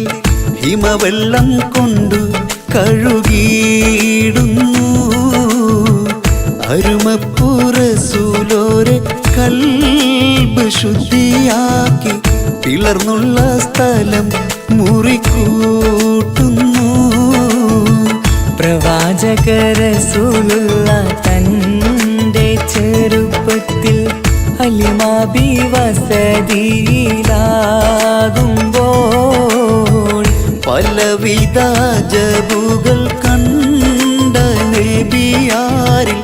ഹിമവെള്ളം കൊണ്ടു കഴുകിയിടുന്നു. അരുമപ്പൂ റസൂലോരെ കൽബ് ശുദ്ധിയാക്കി പിളർന്നുള്ള സ്ഥലം മുറിക്കൂട്ടുന്നു. പ്രവാചക റസൂലുള്ള തൻ്റെ ചെറുപ്പത്തിൽ അലിമാബി വസതിയിലാകുമ്പോൾ പലവിധ ജബുകൾ കണ്ട നബിയാരിൽ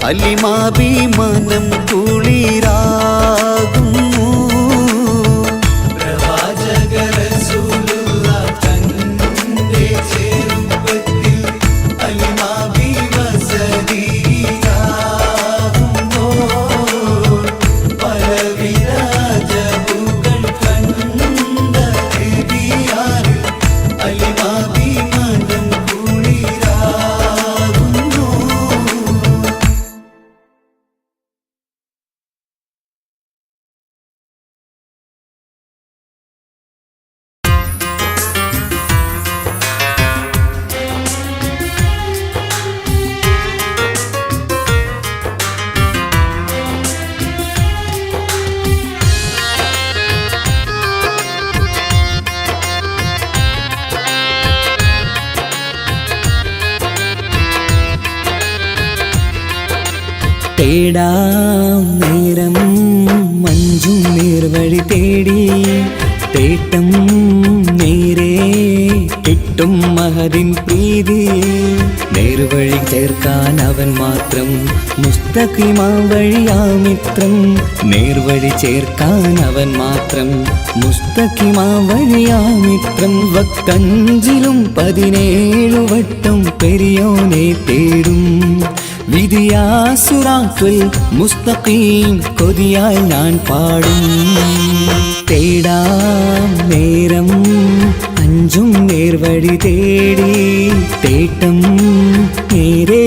അലിമാഭിമാനം കുളിരാകുന്നു. പ്രവാചക റസൂലുള്ള തൻ്റെ ചെറുപ്പത്തിൽ അലിമാബി വസതിയിലാകുമ്പോൾ പലവിധ ജബുകൾ കണ്ട നബിയാരിൽ അലിമാഭിമാനം കുളിരാകുന്നു. തേടാം നേരം മഞ്ചും നേർവഴി തേടി. തേട്ടം നേരെ കിട്ടും മഹദിൻ പ്രീതി. നേർവഴി ചേർക്കാൻ അവൻ മാത്രം മുസ്തഖിമാ വഴിയാ മിത്രം. നേർവഴി ചേർക്കാൻ അവൻ മാത്രം മുസ്തഖിമാ വഴിയാ മിത്രം. വക്കഞ്ചിലും 17 വട്ടം പെരിയോനെ തേടും. വിധിയാസുറാത്തുൽ മുസ്തഖീം കൊതിയാൽ ഞാൻ പാടും. തേടാം നേരം അഞ്ചും നേർവഴി തേടി. തേട്ടം നേരെ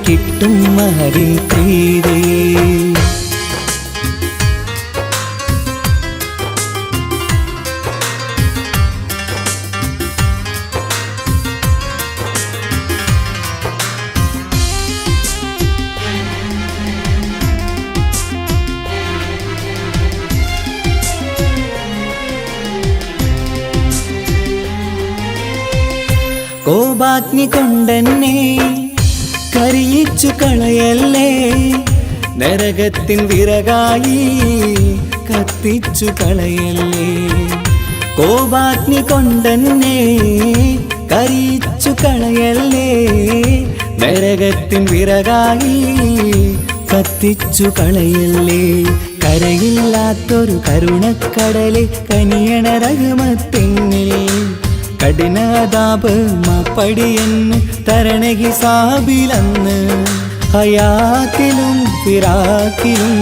കിട്ടും മഹരിൻ പ്രീതി. കോപാഗ്നി കൊണ്ടെന്നെ കരിയിച്ചു കളയല്ലേ. നരകത്തിൻ വിറകായി കത്തിച്ചു കളയല്ലേ. കോപാഗ്നി കൊണ്ടെന്നെ കരിയിച്ചു കളയല്ലേ. നരകത്തിൻ വിറകായി കത്തിച്ചു കളയല്ലേ. കരയില്ലാത്തൊരു കരുണക്കടലെ കനിയണ റഹ്മത്തെന്നിൽ കഠിനതാപ് മാപ്പടിയെന്ന് തരണ ഹിസാബിലന്ന് ഹയാത്തിലും ഫിറാക്കിലും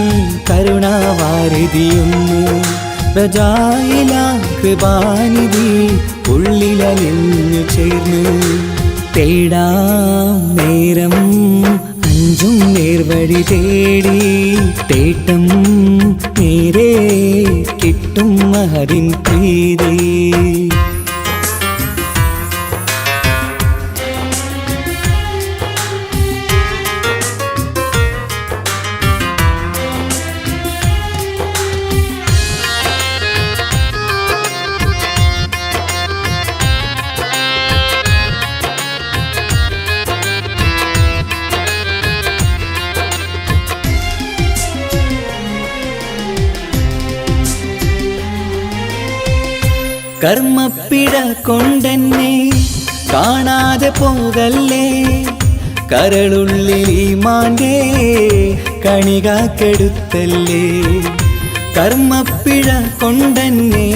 കരുണാവാരിതിയൊന്ന് പ്രജായില കൃപാനിധി ഉള്ളിലലിഞ്ഞു ചേർന്ന് തേടാം നേരം അഞ്ചും നേർവഴി തേടി തേട്ടം നേരെ കിട്ടും മഹരിൻ പ്രീതി കർമ്മപ്പിഴ കൊണ്ടെന്നെ കാണാതെ പോകല്ലേ കരളുള്ളിൽ ഈമാന്റെ കണികാക്കെടുത്തല്ലേ കർമ്മപ്പിഴ കൊണ്ടെന്നെ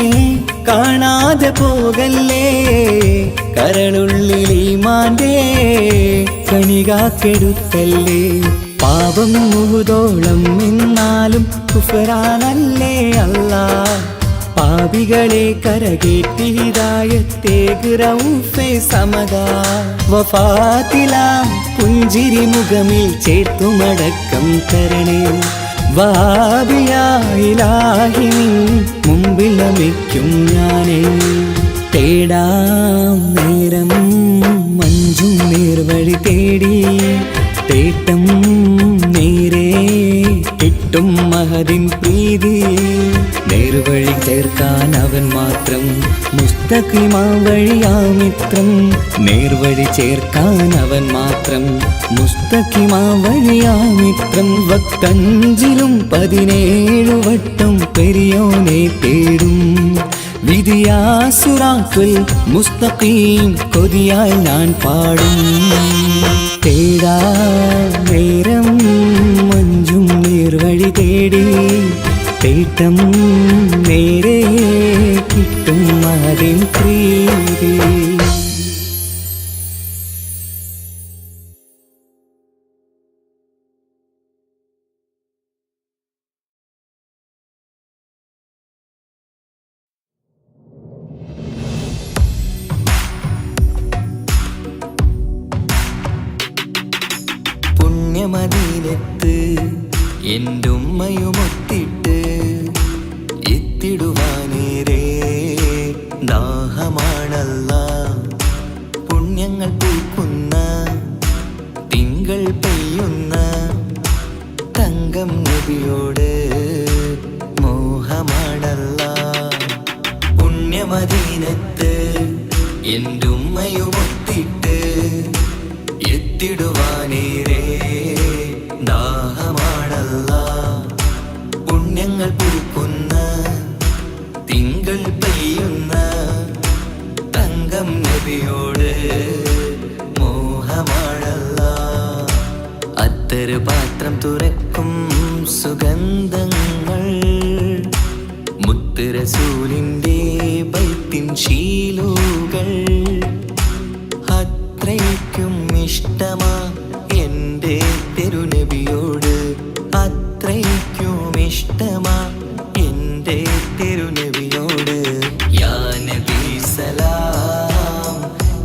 കാണാതെ പോകല്ലേ കരളുള്ളിൽ ഈമാന്റെ കണികാക്കെടുത്തല്ലേ പാപം മുഴുതോളം എന്നാലും കുഫറാനല്ലേ അല്ലാ പാപികളെ കരകേറ്റി ഹിദായത്തേക് റഊഫേ സമദാ വഫാത്തിലാം പുഞ്ചിരി മുഖമിൽ ചേർത്തുമടക്കം തരണേ വഹാബിയായിലാഹി നിൻ മുമ്പിൽ നമിക്കും ഞാനേ തേടാം നേരം മഞ്ചും നേർവഴി തേടി തേട്ടം നേരെ കിട്ടും മഹദിൻ പ്രീതി നേർവഴി ചേർക്കാൻ അവൻ മാത്രം മുസ്തഖിമാ വഴിയാമിത്രം നേർവഴി ചേർക്കാൻ അവൻ മാത്രം മുസ്തഖിമാ വഴിയാമിത്രം വക്കഞ്ചിലും 17 വട്ടം പെരിയോനെ തേടും വിധിയാസുറാത്തുൽ മുസ്തഖീം കൊതിയാൽ ഞാൻ പാടും തേടാ നേരം മഞ്ചും നേർവഴി തേടി തേട്ടം നേരെ കിട്ടും അതിൻ പ്രീതി പുണ്യമദീനത്ത് എൻ്റെ ഉമ്മയുമൊത്തിട്ട് എത്തിടുവാനേരേ ദാഹമാണല്ലാ പുണ്യങ്ങൾ പൂക്കുന്ന തിങ്കൾ പെയ്യുന്ന തങ്കം നബിയോട് മോഹമാണല്ലാ പുണ്യമദീനത്ത് എൻ്റെ ഉമ്മയുമൊത്തിട്ട് എത്തിടുവാനേരേ ദാഹമാണല്ലാ പുണ്യങ്ങൾ പൂക്കുന്ന തിങ്കൾ പെയ്യുന്ന തങ്കം നബിയോട് മോഹമാണല്ലാ അത്തറ് പാത്രം തുറക്കും സുഗന്ധങ്ങൾ മുത്ത് റസൂലിൻ്റെ ബൈത്തിൻ ശീലുകൾ അത്രയ്ക്കും ഇഷ്ടമാ എൻ്റെ തിരുനബിയോട് അത്രയ്ക്കും ഇഷ്ടമാ എൻ്റെ തിരുനബിയോട് യാ നബി സലാം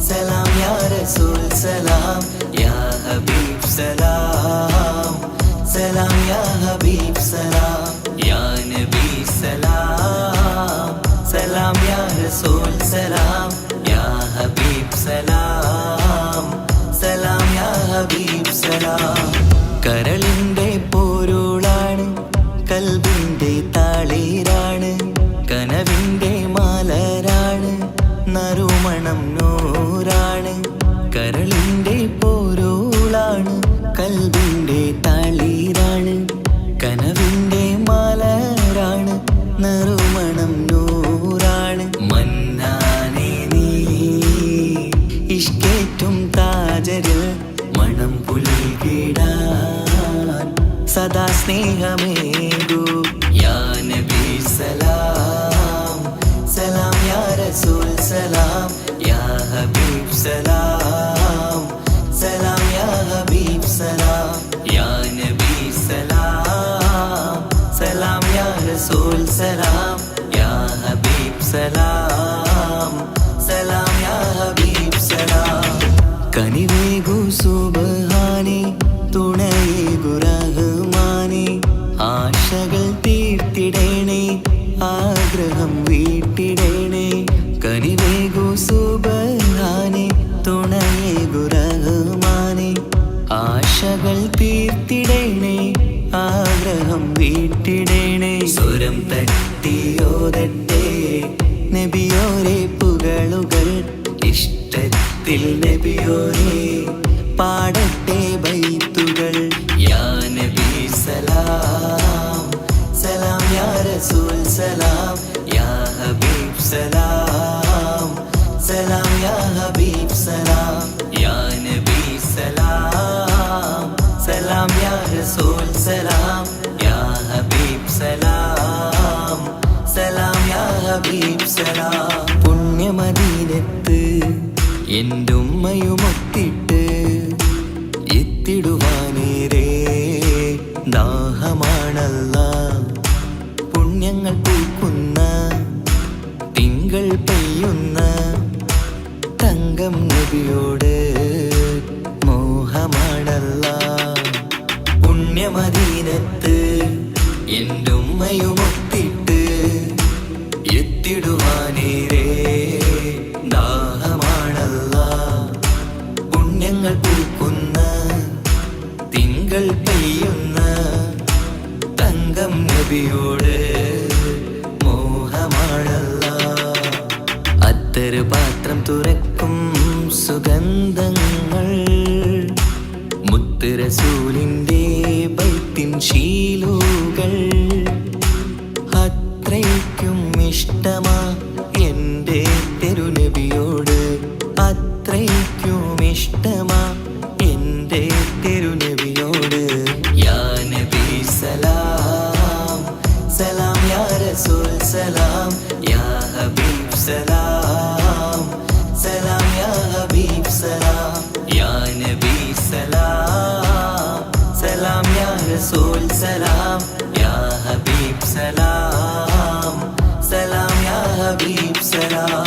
സലാം യാ റസൂൽ സലാം യാ ഹബീബ് സലാം സലാം യാ ഹബീബ് സലാം യാ നബി സലാം സലാം യാ റസൂൽ സലാം യാ ഹബീബ് സലാം സലാം യാ ഹബീബ് സലാം കരളിൻ്റെ പോരുളാണ് കൽബിൻ്റെ താളീരാണ് കനവിൻ്റെ മാലരാണ് നറുമണം നൂറാണ് കരളിൻ്റെ പോരുളാണ് കൽബിൻ്റെ താളീരാണ് കനവിൻ്റെ മാലരാണ് നറുമണം നൂറാണ് മന്നാനെ നീ ഇഷ്കേറ്റും താജരിൽ മണം പുൽകിടാൻ സദാ സ്നേഹമേകൂ യാ നബി സലാം സലാം യാ റസൂൽ സലാം യാ കനിവേകു സുബ്ഹാനേ തുണയേകു റഹ്മാനേ ആശകൾ തീർത്തിടേണേ ആഗ്രഹം വീട്ടിടേണേ കനിവേകു സുബ്ഹാനേ തുണയേകു റഹ്മാനേ ആശകൾ തീർത്തിടേണേ ആഗ്രഹം വീട്ടിടേണേ സ്വരം തട്ടിയോതട്ടെ നബിയോരെ പുകളുകൾ ഇഷ്ടത്തിൽ നബിയോരെ പാടട്ടെ ബൈത്തുകൾ യാ നബി സലാം സലാം യാ റസൂൽ സലാം യാ ഹബീബ് സലാം സലാം യാ ഹബീബ് സലാം യാ നബി സലാം സലാം യാ റസൂൽ സലാം യാ ഹബീബ് സലാം സലാം യാ ഹബീബ് സലാം പുണ്യമദീനത്ത് എൻ്റെ ഉമ്മയുമൊത്തിട്ട് എത്തിടുവാനേരേ ദാഹമാണല്ലാ പുണ്യങ്ങൾ പൂക്കുന്ന തിങ്കൾ പെയ്യുന്ന തങ്കം നബിയോട് മോഹമാണല്ലാ പുണ്യമദീനത്ത് എൻ്റെ ഉമ്മയുമൊത്തിട്ട് എത്തിടുവാനേരേ ദാഹമാണല്ലാ പുണ്യങ്ങൾ പൂക്കുന്ന തിങ്കൾ പെയ്യുന്ന തങ്കം നബിയോട് മോഹമാണല്ലാ അത്തറ് പാത്രം തുറക്കും സുഗന്ധങ്ങൾ മുത്ത് റസൂലിൻ്റെ ബൈത്തിൻ ശീലുകൾ അത്രയ്ക്കും ഇഷ്ടമാ എൻ്റെ തിരുനബിയോട് അത്രയ്ക്കും ഇഷ്ടമാ എൻ്റെ തിരുനബിയോട് യാ നബി സലാം സലാം യാ റസൂൽ സലാം യാ ഹബീബ് സലാം സലാം യാ ഹബീബ് സലാം യാ നബി സലാം സലാം യാ റസൂൽ സലാം യാ ഹബീബ് സലാം സലാം യാ ഹബീബ് സലാം